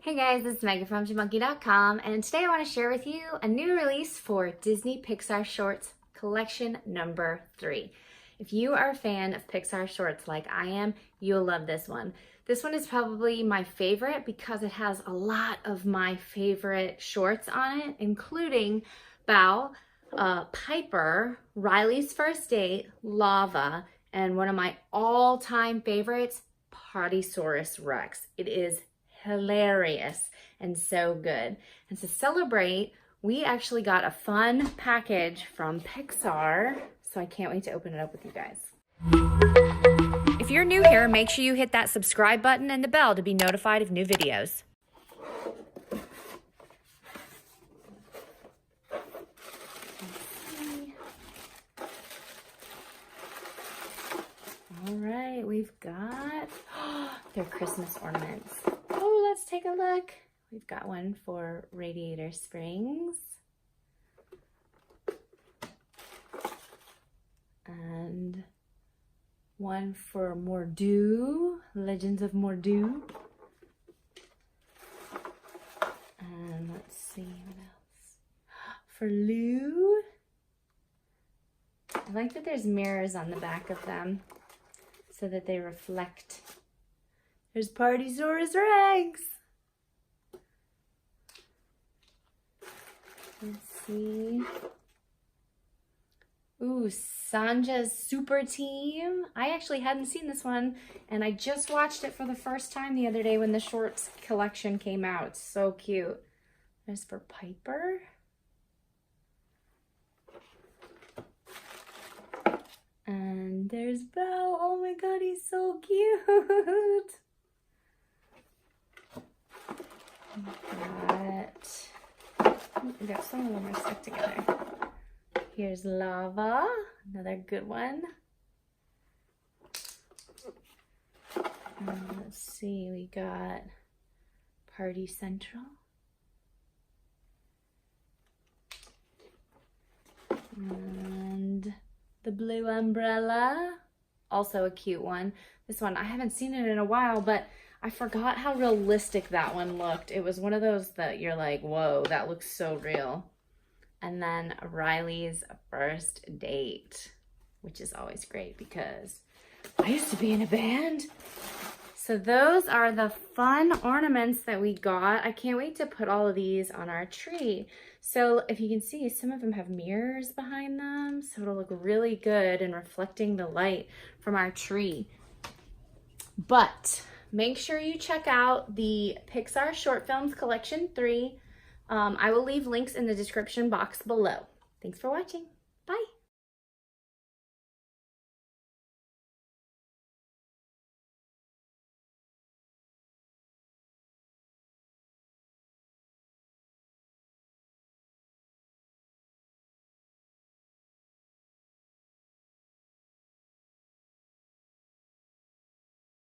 Hey guys, this is Megan from JaMonkey.com, and today I want to share with you a new release for Disney Pixar Shorts collection number 3. If you are a fan of Pixar Shorts like I am, you'll love this one. This one is probably my favorite because it has a lot of my favorite shorts on it, including Bow, Piper, Riley's First Date, Lava, and one of my all-time favorites, Partysaurus Rex. It is hilarious and so good. And to celebrate, we actually got a fun package from Pixar, so I can't wait to open it up with you guys. If you're new here, make sure you hit that subscribe button and the bell to be notified of new videos. All right, we've got their Christmas ornaments. Oh, let's take a look. We've got one for Radiator Springs. And one for Mordew, Legends of Mordew. And let's see what else. For Lou. I like that there's mirrors on the back of them so that they reflect. There's Partysaurus Rex. Let's see. Ooh, Sanja's Super Team. I actually hadn't seen this one, and I just watched it for the first time the other day when the shorts collection came out. It's so cute. There's for Piper. And there's Belle. Oh my god, he's so cute. We got some of them are stuck together. Here's Lava, another good one. Let's see, we got Party Central. And the blue umbrella, also a cute one. This one, I haven't seen it in a while, but I forgot how realistic that one looked. It was one of those that you're like, whoa, that looks so real. And then Riley's First Date, which is always great because I used to be in a band. So those are the fun ornaments that we got. I can't wait to put all of these on our tree. So if you can see, some of them have mirrors behind them, so it'll look really good and reflecting the light from our tree. But make sure you check out the Pixar Short Films Collection 3. I will leave links in the description box below. Thanks for watching. Bye.